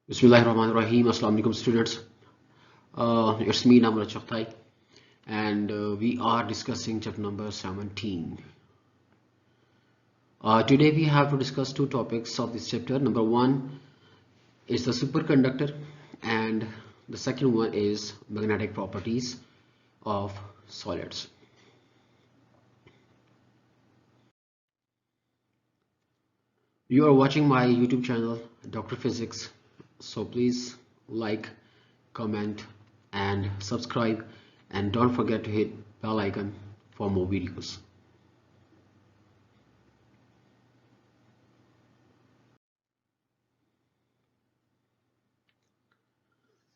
Bismillahirrahmanirrahim. Assalamu alaikum students. It's me Namrat Chaktai and we are discussing chapter number 17. Today we have to discuss two topics of this chapter. Number one is the superconductor and the second one is magnetic properties of solids. You are watching my YouTube channel Dr. Physics, so please like, comment and subscribe, and don't forget to hit bell icon for more videos.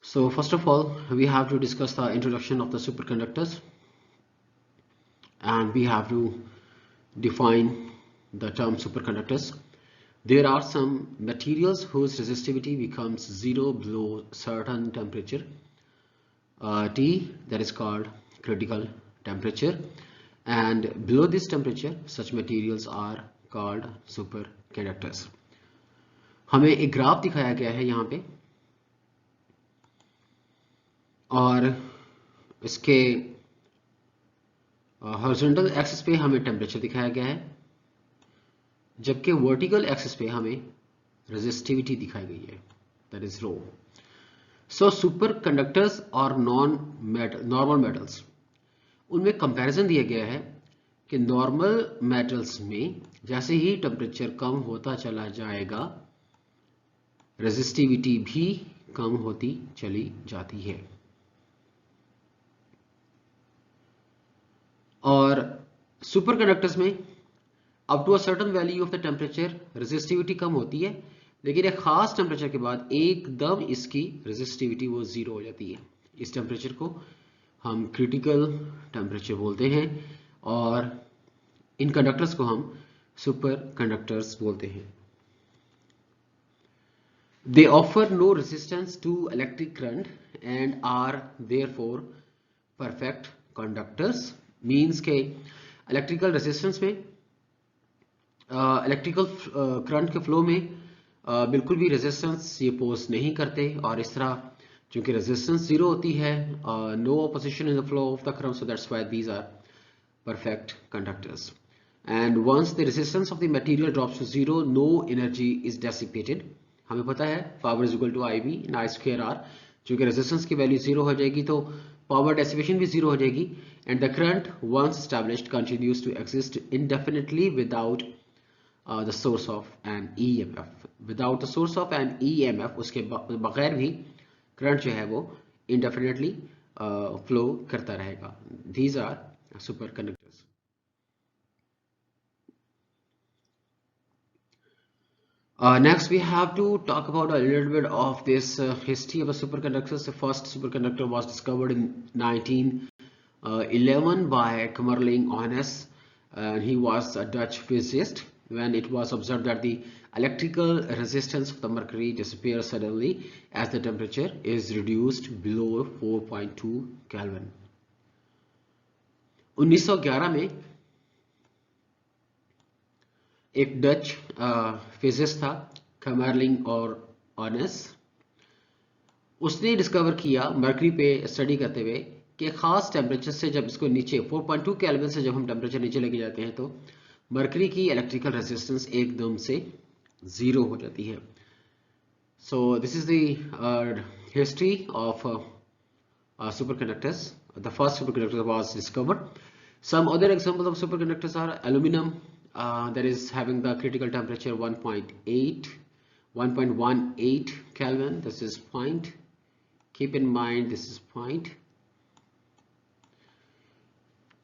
So first of all, we have to discuss the introduction of the superconductors, and we have to define the term superconductors. There are some materials whose resistivity becomes zero below certain temperature T, that is called critical temperature, and below this temperature such materials are called superconductors. हमें एक graph दिखाया गया है यहाँ पे और इसके horizontal axis पे हमें टेम्परेचर दिखाया गया है, जबकि वर्टिकल एक्सिस पे हमें रेजिस्टिविटी दिखाई गई है, that is rho. So super conductors और नॉर्मल मेटल्स, उनमें कंपैरिजन दिया गया है कि नॉर्मल मेटल्स में जैसे ही टेम्परेचर कम होता चला जाएगा रेजिस्टिविटी भी कम होती चली जाती है, और सुपर कंडक्टर्स में up to a certain value of the temperature resistivity कम होती है, लेकिन एक खास टेम्परेचर के बाद एकदम इसकी रेजिस्टिविटी वो जीरो हो जाती है. इस टेम्परेचर को हम क्रिटिकल टेम्परेचर बोलते हैं और इन कंडक्टर्स को हम सुपर कंडक्टर्स बोलते हैं. They offer no resistance to electric current and are therefore perfect conductors. Means के इलेक्ट्रिकल रेजिस्टेंस में इलेक्ट्रिकल करंट के फ्लो में बिल्कुल भी रेजिस्टेंस ये पोज नहीं करते, और इस तरह चूंकि रेजिस्टेंस जीरो होती है, no opposition in the flow of the current, so that's why these are perfect conductors. And once the resistance of the material drops to zero, no energy is dissipated. हमें पता है power is equal to I V ना square R. चूंकि resistance की value zero हो जाएगी तो power dissipation भी जीरो हो जाएगी, and the current once established continues to exist indefinitely without the source of an EMF. Without the source of an EMF, उसके बगैर भी करंट जो है वो इंडेफिनिटली फ्लो करता रहेगा. These are superconductors. Next we have to talk about a little bit of this history of the superconductors. The first superconductor was discovered in 1911 by Kamerlingh Onnes. He was a Dutch physicist. When it was observed that the electrical resistance of the mercury disappears suddenly as the temperature is reduced below 4.2 Kelvin. 1911 में एक Dutch physicist था कमरलिंग और ऑनेस. उसने discover किया mercury पे study करते हुए कि खास टेम्परेचर से जब इसको नीचे 4.2 केल्विन से जब हम टेम्परेचर नीचे लेके जाते हैं तो मर्करी की इलेक्ट्रिकल रेजिस्टेंस एकदम से जीरो हो जाती है. So this is the history of superconductors. The first superconductor was discovered. Some other examples of superconductors are aluminum, that is having the critical temperature 1.18 Kelvin. This is point. Keep in mind this is point.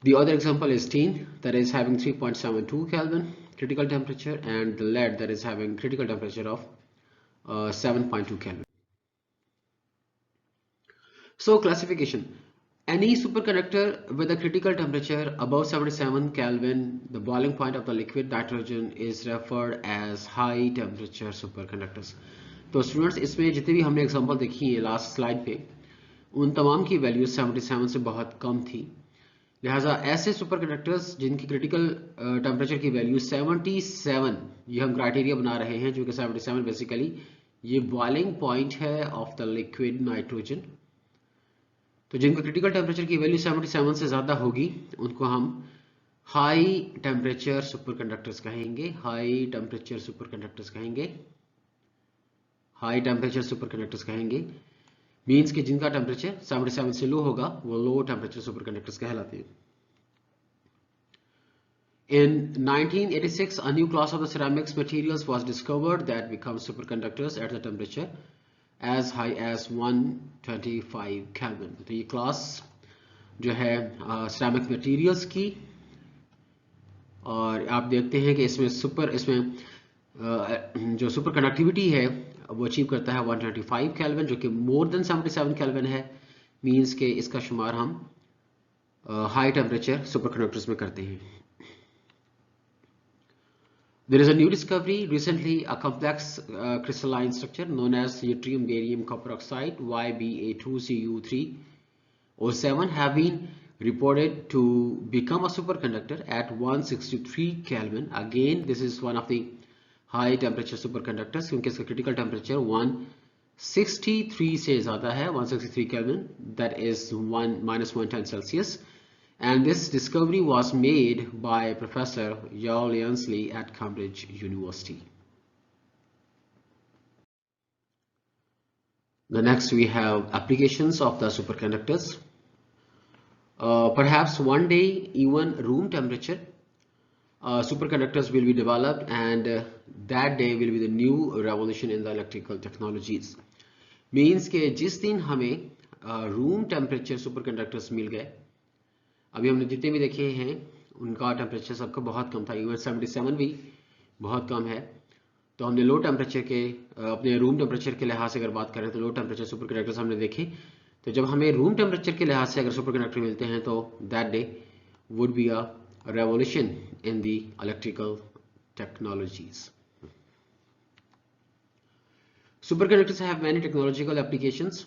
The other example is tin, that is having 3.72 Kelvin critical temperature, and the lead, that is having critical temperature of 7.2 Kelvin. So classification: any superconductor with a critical temperature above 77 Kelvin, the boiling point of the liquid nitrogen, is referred as high temperature superconductors. तो students, इसमें जितने भी हमने example देखी है last slide पे, उन तमाम की वैल्यू 77 से बहुत कम थी. लिहाजा ऐसे सुपरकंडक्टर्स जिनकी क्रिटिकल टेम्परेचर की वैल्यू 77, ये हम क्राइटेरिया बना रहे हैं, जो कि 77 बेसिकली ये बॉइलिंग पॉइंट है ऑफ द लिक्विड नाइट्रोजन। तो जिनका क्रिटिकल टेम्परेचर की वैल्यू 77 से ज़्यादा होगी उनको हम हाई टेम्परेचर सुपरकंडक्टर्स कहेंगे। हाई टेम्परेचर सुपरकंडक्टर्स कहेंगे। हाई टेम्परेचर सुपरकंडक्टर्स कहेंगे मीन्स कि जिनका टेम्परेचर 77 से लो होगा वो लो टेम्परेचर सुपरकंडक्टर्स कहलाते हैं। In 1986, a new class of the ceramics materials was discovered that become superconductors at the temperature as high as 125 Kelvin। तो ये क्लास जो है ceramic materials की, और आप देखते हैं कि इसमें जो सुपर कंडक्टिविटी है वो अचीव करता है 125 केल्विन, जो कि मोर देन 77 केल्विन है। मींस के इसका शुमार हम हाई टेम्परेचर सुपर कंडक्टर्स में करते हैं। There is a new discovery recently, a complex crystalline structure known as yttrium barium copper oxide YBA2Cu3O7 have been reported to become a superconductor at 163 Kelvin। Again, this is one of the high temperature superconductors क्योंकि इसका critical temperature 163 से ज़्यादा है, 163 Kelvin, that is -110 Celsius। And this discovery was made by Professor Yao Liansley at Cambridge University. The next we have applications of the superconductors. Perhaps one day even room temperature superconductors will be developed, and that day will be the new revolution in the electrical technologies। Means के जिस दिन हमें room temperature superconductors मिल गए, अभी हमने जितने भी देखे हैं उनका टेम्परेचर सबका बहुत कम था, इवन 77 भी बहुत कम है। तो हमने लो टेम्परेचर के अपने रूम टेम्परेचर के लिहाज से अगर बात करें तो लो टेम्परेचर सुपर कंडक्टर्स हमने देखे। तो जब हमें रूम टेम्परेचर के लिहाज से अगर सुपर कंडक्टर मिलते हैं तो that day would be a revolution in the electrical technologies। Superconductors have many technological applications,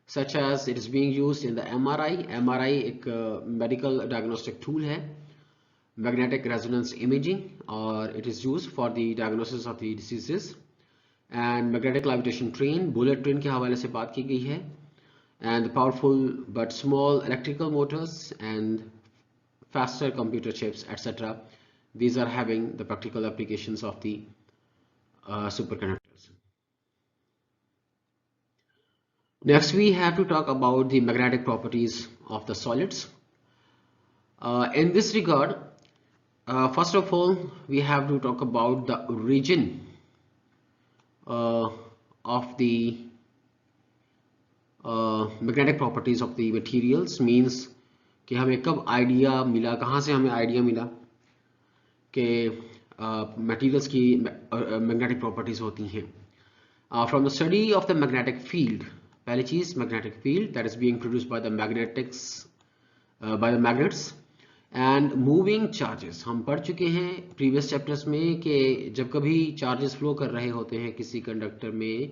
such as it is being used in the MRI। MRI एक medical diagnostic tool है, magnetic resonance imaging, और it is used for the diagnosis of the diseases। and magnetic levitation train, bullet train के हवाले से बात की गई है, and the powerful but small electrical motors and faster computer chips, etc. These are having the practical applications of the superconductors। Next we have to talk about the magnetic properties of the solids। In this regard, first of all we have to talk about the origin of the magnetic properties of the materials। Means कि हमें कब idea मिला, कहाँ से हमें idea मिला कि materials की मैग्नेटिक प्रॉपर्टीज होती हैं। From the study of the magnetic field. पहली चीज magnetic field that is being produced by the magnets and moving charges. हम पढ़ चुके हैं प्रीवियस चैप्टर्स में कि जब कभी चार्जेस फ्लो कर रहे होते हैं किसी कंडक्टर में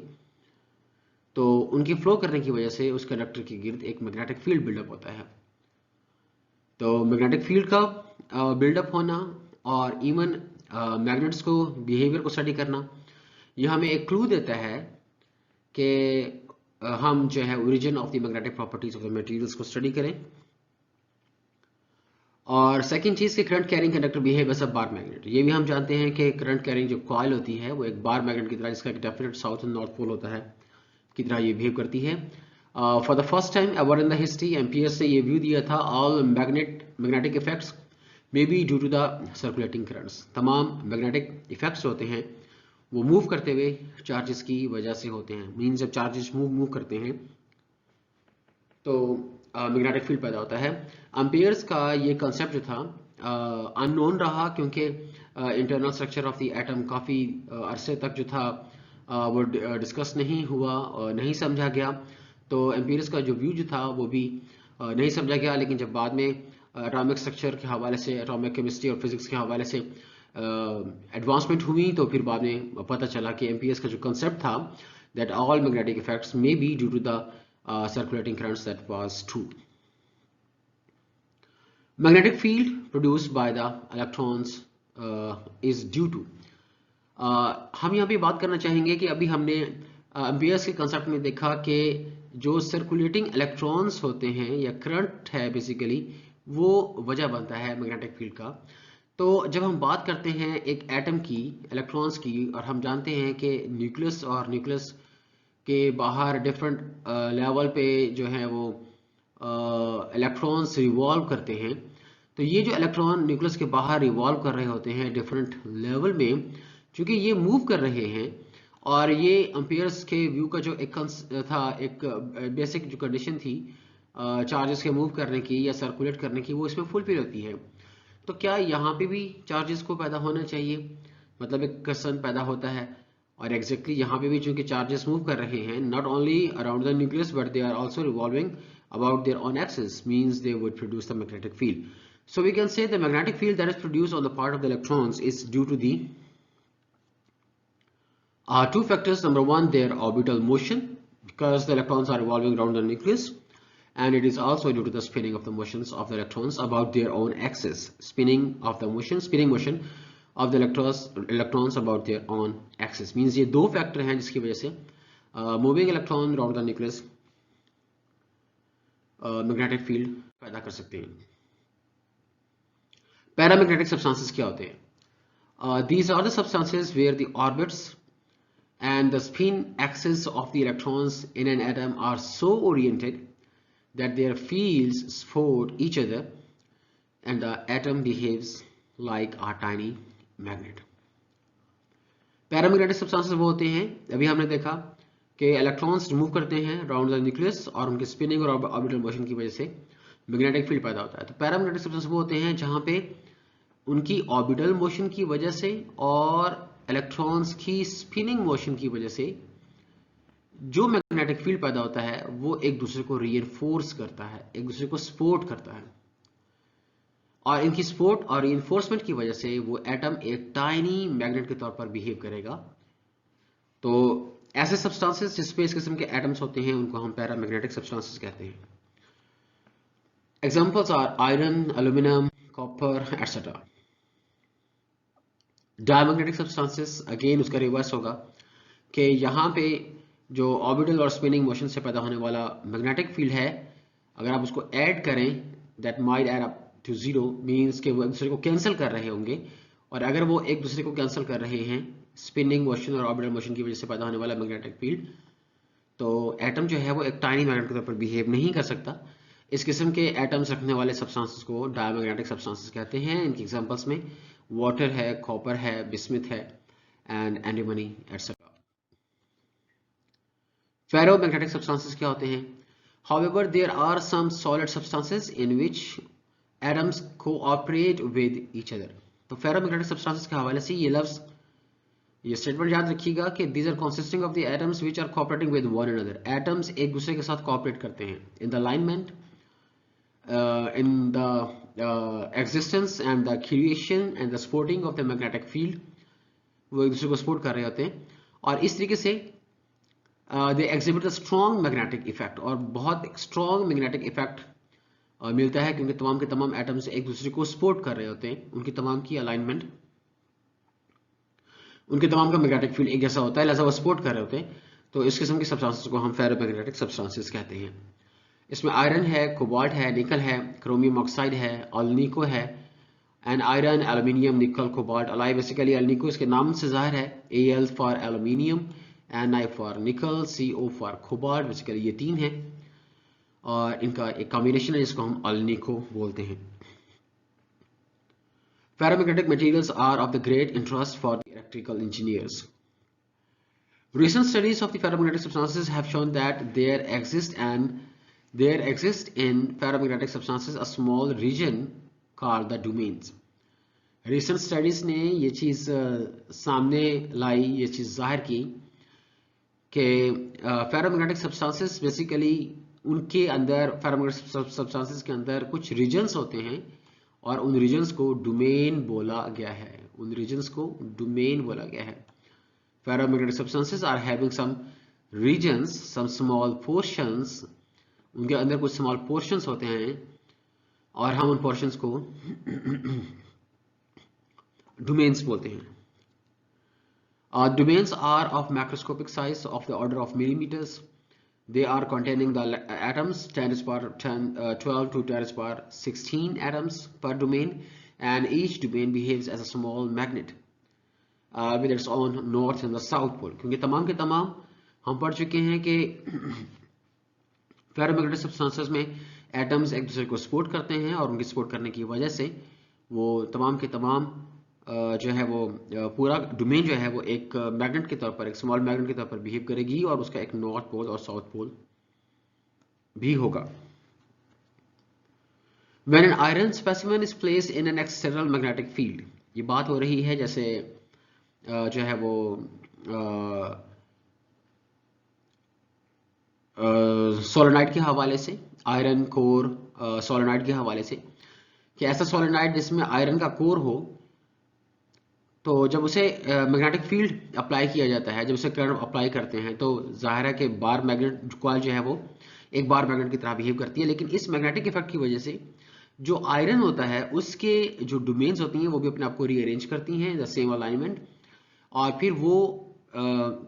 तो उनके फ्लो करने की वजह से उस कंडक्टर के गिर्द एक मैग्नेटिक फील्ड बिल्डअप होता है। तो मैग्नेटिक फील्ड का बिल्डअप होना और इवन मैग्नेट्स को बिहेवियर को स्टडी करना, यह हमें एक क्लू देता है कि हम जो है origin of the magnetic properties of the materials को स्टडी करें। और सेकंड चीज कि current carrying conductor behave as a bar magnet. ये भी हम जानते हैं कि करंट कैरिंग जो कॉइल होती है वो एक बार मैग्नेट की तरह, जिसका एक definite south and north pole होता है, की तरह ये बिहेव करती है। For the first time ever in the history Ampere's ने ये व्यू दिया था all magnetic effects may be due to the circulating currents. तमाम मैग्नेटिक इफेक्ट्स होते हैं वो मूव करते हुए चार्जेस की वजह से होते हैं। मीन्स जब चार्जेस मूव करते हैं तो मैग्नेटिक फील्ड पैदा होता है। एम्पियर्स का ये कंसेप्ट जो था अननोन रहा क्योंकि internal structure of the atom काफ़ी अरसे तक जो था वो डिस्कस नहीं हुआ और नहीं समझा गया। तो एम्पियर्स का जो व्यू जो था वो भी नहीं समझा गया। लेकिन जब बाद में एटॉमिक स्ट्रक्चर के हवाले से, एटॉमिक केमिस्ट्री और फिजिक्स के हवाले से एडवांसमेंट हुई तो फिर बाद में पता चला कि एम्पियर्स का जो कंसेप्ट था that all magnetic effects may be due to the circulating currents, that was true। Magnetic field produced by the electrons is due to हम यहाँ पे बात करना चाहेंगे कि अभी हमने एम्पियर्स के कंसेप्ट में देखा कि जो सर्कुलेटिंग इलेक्ट्रॉन्स होते हैं या करंट है बेसिकली, वो वजह बनता है मैग्नेटिक फील्ड का। तो जब हम बात करते हैं एक एटम की, इलेक्ट्रॉन्स की, और हम जानते हैं कि न्यूक्लियस और न्यूक्लियस के बाहर डिफरेंट लेवल पे जो है वो इलेक्ट्रॉन्स रिवॉल्व करते हैं। तो ये जो इलेक्ट्रॉन न्यूक्लियस के बाहर रिवॉल्व कर रहे होते हैं डिफरेंट लेवल में, क्योंकि ये मूव कर रहे हैं, और ये एम्पियर्स के व्यू का जो एक था, एक बेसिक जो कंडीशन थी चार्जेस के मूव करने की या सर्कुलेट करने की, वो इसमें फुलफिल होती है। तो क्या यहाँ पे भी चार्जेस को पैदा होना चाहिए, मतलब एक कंसर्न पैदा होता है। और एग्जैक्टली यहाँ पे भी चूंकि चार्जेस मूव कर रहे हैं not only around the nucleus but they are also revolving about their own axis, means they would produce the magnetic field. So we can say the magnetic field that is produced on the part of the electrons is due to the two factors. Number one, their orbital motion, because the electrons are revolving around the nucleus, and it is also due to the spinning of the motions of the electrons about their own axis. Spinning motion of the electrons about their own axis means ये दो factor हैं जिसकी वजह से moving electron around the nucleus magnetic field पैदा कर सकते हैं। पैरामैग्नेटिक सब्सटेंसेस क्या होते हैं? These are the substances where the orbits and the spin axis of the electrons in an atom are so oriented that their fields support each other and the atom behaves like a tiny magnet. Paramagnetic substances वो होते हैं, अभी हमने देखा कि electrons move करते हैं around the nucleus और उनके स्पिनिंग और ऑर्बिटल मोशन की वजह से मैग्नेटिक फील्ड पैदा होता है। तो पैरामैग्नेटिक सब्सटेंस वो होते हैं जहां पे उनकी ऑर्बिटल मोशन की वजह से और इलेक्ट्रॉन्स की स्पिनिंग मोशन की वजह से जो मैग्नेटिक फील्ड पैदा होता है वो एक दूसरे को रीइंफोर्स करता है, एक दूसरे को सपोर्ट करता है, और इनकी सपोर्ट और रीइंफोर्समेंट की वजह से वो एटम एक टाइनी मैग्नेट के तौर पर बिहेव करेगा। तो ऐसे सब्सटेंसेस जिसपे इस किस्म के एटम्स होते हैं उनको हम पैरामैग्नेटिक सब्सटेंसेस कहते हैं। Examples are iron, aluminium, copper etcetera. Diamagnetic substances again उसका रिवर्स होगा कि यहाँ पे जो ऑर्बिटल और स्पिनिंग मोशन से पैदा होने वाला मैग्नेटिक फील्ड है, अगर आप उसको ऐड करें that might add up to zero, means कि वो एक दूसरे को कैंसिल कर रहे होंगे, और अगर वो एक दूसरे को कैंसिल कर रहे हैं स्पिनिंग मोशन और ऑर्बिटल मोशन की वजह से पैदा होने वाला मैग्नेटिक फील्ड, तो एटम जो है वो एक टाइनी मैग्नेट के तौर पर बिहेव नहीं कर सकता। इस किस्म के एटम्स रखने वाले सब्सटेंसेस को डायमैग्नेटिक सब्सटेंसेस कहते हैं। इनके एग्जांपल्स में वाटर है, कॉपर है, बिस्मिथ है, and antimony etcetera. Ferromagnetic substances क्या होते हैं? However, there are some solid substances in which atoms cooperate with each other. तो फेरोमैग्नेटिक सब्सटेंसेस के हवाले से ये स्टेटमेंट याद रखिएगा कि these are consisting of the atoms which are cooperating with one another. Atoms एक दूसरे के साथ cooperate करते हैं in the alignment, in the existence and the creation and the supporting of the magnetic field. वो एक दूसरे को सपोर्ट कर रहे होते हैं और इस तरीके से they exhibit a strong magnetic effect, और बहुत strong magnetic effect मिलता है क्योंकि तमाम के तमाम एटम्स एक दूसरे को सपोर्ट कर रहे होते हैं, उनकी तमाम की अलाइनमेंट, उनके तमाम का मैग्नेटिक फील्ड एक जैसा होता है, लिहाजा वो सपोर्ट कर रहे होते हैं। तो इस किस्म के सब्सटेंसेस को हम फेरोमैग्नेटिक सब्सटेंसेस कहते हैं। इसमें आयरन है, कोबाल्ट है, निकल है, क्रोमियम ऑक्साइड है, अल्निको है, एंड आयरन, एल्यूमिनियम, निकल, कोबाल्ट, अलाई। बेसिकली अल्निको इसके नाम से जाहिर है, Al for aluminium, Ni for निकल, Co फॉर कोबाल्ट। बेसिकली ये तीन है और इनका एक कॉम्बिनेशन है जिसको हम अल्निको बोलते हैं। Ferromagnetic materials are of the great interest for the electrical engineers. Recent studies of the ferromagnetic substances have shown that there exists in ferromagnetic substances a small region called the domains. Recent studies ने ये चीज़ सामने लाई, ये चीज़ जाहिर की कि ferromagnetic substances basically उनके अंदर, ferromagnetic substances के अंदर कुछ regions होते हैं और उन रीजन्स को डोमेन बोला गया है, उन रीजन्स को डोमेन बोला गया है। Ferromagnetic substances are having some regions, some small portions, उनके अंदर कुछ स्मॉल पोर्शंस होते हैं और हम उन पोर्शंस को डोमेन्स बोलते हैं। Domains are of macroscopic size of the order of millimeters. They are containing the atoms 10 to the power 12 to 10 to the power 16 atoms per domain, and each domain behaves as a small magnet with its own north and the south pole. क्योंकि तमाम के तमाम हम पढ़ चुके हैं कि ferromagnetic substances में एटम्स एक दूसरे को सपोर्ट करते हैं और उनकी सपोर्ट करने की वजह से वो तमाम के तमाम जो है वो पूरा डोमेन जो है वो एक मैग्नेट के तौर पर, एक स्मॉल मैग्नेट के तौर पर बिहेव करेगी और उसका एक नॉर्थ पोल और साउथ पोल भी होगा. When an iron specimen is placed in an external magnetic field, ये बात हो रही है जैसे जो है वो सोलेनाइड के हवाले से, आयरन कोर सोलेनाइड के हवाले से, कि ऐसा सोलेनाइड जिसमें आयरन का कोर हो, तो जब उसे मैग्नेटिक फील्ड अप्लाई किया जाता है, जब उसे करंट अप्लाई करते हैं, तो जाहिर है कि बार मैग्नेट कॉइल जो है वो एक बार मैग्नेट की तरह बिहेव करती है. लेकिन इस मैग्नेटिक इफेक्ट की वजह से जो आयरन होता है उसके जो डोमेन्स होती हैं वो भी अपने आप को रीअरेंज करती हैं, द सेम अलाइनमेंट, और फिर वो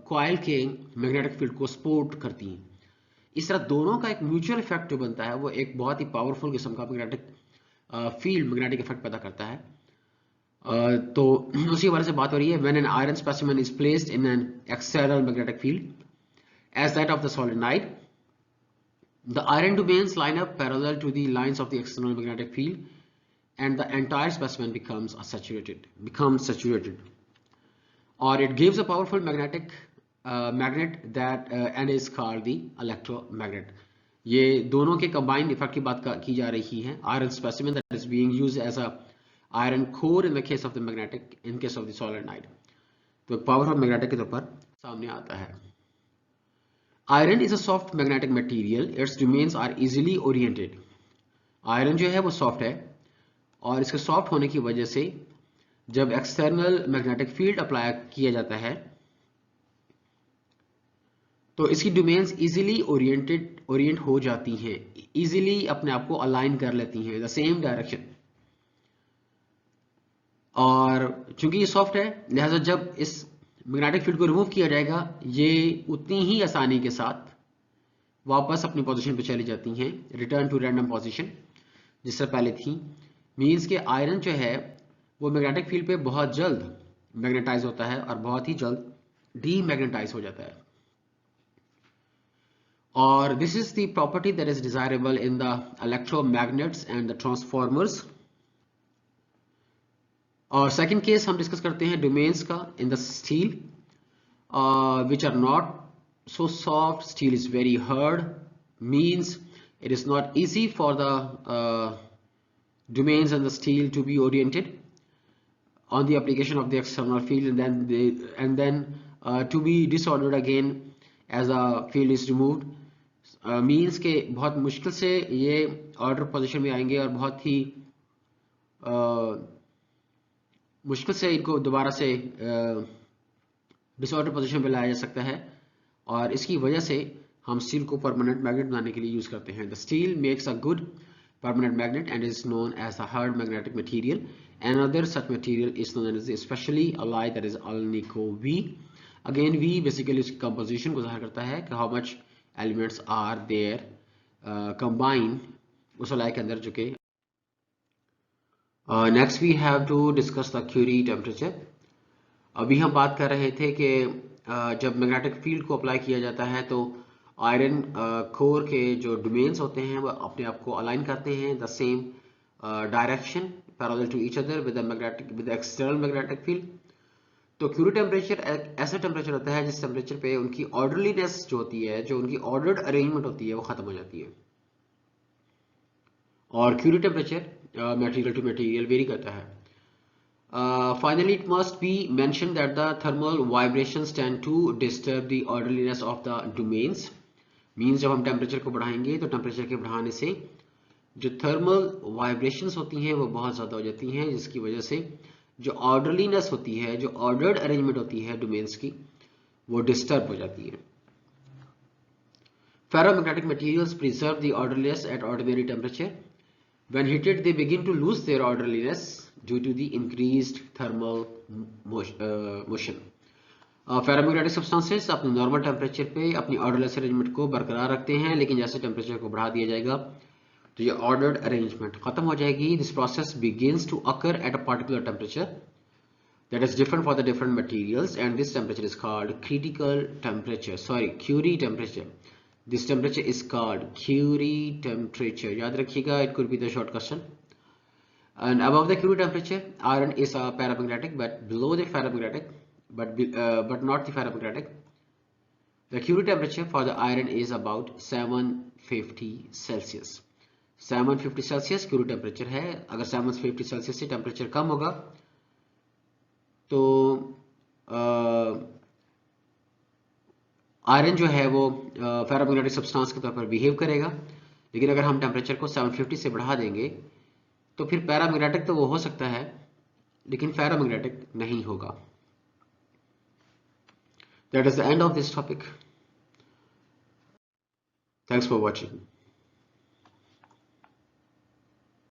कॉइल के मैग्नेटिक फील्ड को सपोर्ट करती हैं. इस तरह दोनों का एक म्यूचुअल इफेक्ट जो बनता है वो एक बहुत ही पावरफुल किस्म का मैग्नेटिक फील्ड, मैग्नेटिक इफेक्ट पैदा करता है. तो उसी हवाले से बात हो रही है. When an iron specimen is placed in an external magnetic field as that of the solenoid, the iron domains line up parallel to the lines of the external magnetic field, and the entire specimen becomes saturated, or it gives a powerful magnet that and is called the electromagnet. ये दोनों के combined effect की बात की जा रही है. Iron specimen that is being used as a iron core in the case of the magnetic, in case of the solenoid, तो powerful magnetic के तौर पर सामने आता है. Iron is a soft magnetic material. Its domains are easily oriented. Iron जो है वो soft है और इसके soft होने की वजह से जब external magnetic field अप्लाई किया जाता है तो इसकी domains easily orient हो जाती हैं, easily अपने आप को align कर लेती हैं, the same direction. और चूंकि ये सॉफ्ट है लिहाजा जब इस मैग्नेटिक फील्ड को रिमूव किया जाएगा ये उतनी ही आसानी के साथ वापस अपनी पोजीशन पे चली जाती हैं, रिटर्न टू रैंडम पोजीशन जिससे पहले थी. मींस के आयरन जो है वो मैग्नेटिक फील्ड पे बहुत जल्द मैग्नेटाइज होता है और बहुत ही जल्द डीमैग्नेटाइज हो जाता है. और this is the property that is desirable in the electromagnets and the transformers. और सेकंड केस हम डिस्कस करते हैं डोमेन्स का in the steel which are not so soft. Steel is very hard, means it is not easy for the domains in the steel to be oriented on the application of the external field, and then to be disordered again as a field is removed. Means के बहुत मुश्किल से ये order position में आएंगे और बहुत ही मुश्किल से इनको दोबारा से डिसऑर्डर पोजीशन पे लाया जा सकता है. और इसकी वजह से हम स्टील को परमानेंट मैग्नेट बनाने के लिए यूज करते हैं. The steel makes a good permanent magnet and is known as the hard magnetic material. Another such material is known as especially alloy, that is alnico V. Again V basically उसकी composition को ज़ाहिर करता है कि how much elements are there combined उस alloy के अंदर जो कि next we have to discuss the Curie temperature. अभी हम बात कर रहे थे कि जब मैग्नेटिक फील्ड को अप्लाई किया जाता है तो आयरन कोर के जो डोमेन्स होते हैं वो अपने आप को अलाइन करते हैं the same direction parallel to each other with the external magnetic field. तो क्यूरी टेम्परेचर एक ऐसा टेम्परेचर होता है जिस टेम्परेचर पे उनकी ऑर्डरलीनेस जो होती है, जो उनकी ऑर्डर्ड अरेंजमेंट होती है वो खत्म हो जाती है. और Curie temperature material to material vary करता है. Finally, it must be mentioned that the thermal vibrations tend to disturb the orderliness of the domains. Means जब हम टेम्परेचर को बढ़ाएंगे तो टेम्परेचर के बढ़ाने से जो थर्मल वाइब्रेशंस होती हैं वो बहुत ज़्यादा हो जाती हैं, जिसकी वजह से जो ऑर्डरलीनेस होती है, जो ऑर्डर्ड अरेंजमेंट होती है डोमेन्स की, वो डिस्टर्ब हो जाती है. Ferromagnetic materials preserve the orderliness at ordinary temperature. When heated, they begin to lose their orderliness due to the increased thermal motion. Ferromagnetic substances अपने नॉर्मल टेम्परेचर पे अपनी ऑर्डरलेस अरेंजमेंट को बरकरार रखते हैं, लेकिन जैसे टेम्परेचर को बढ़ा दिया जाएगा तो ये ऑर्डर्ड अरेंजमेंट खत्म हो जाएगी. This process begins to occur at a particular temperature that is different for the different materials, and this temperature is called critical temperature, sorry, Curie temperature. This temperature is called Curie temperature. याद रखिएगा, it could be the short question. And above the Curie temperature, iron is a paramagnetic, but below the paramagnetic, but not the paramagnetic. The Curie temperature for the iron is about 750 Celsius. 750 Celsius Curie temperature है. अगर 750 Celsius से temperature कम होगा तो iron जो है वो ferromagnetic substance के तौर पर बिहेव करेगा, लेकिन अगर हम टेम्परेचर को 750 से बढ़ा देंगे तो फिर पैरामैग्नेटिक तो वो हो सकता है लेकिन फेरोमैग्नेटिक नहीं होगा. That is the end of this topic. Thanks for watching.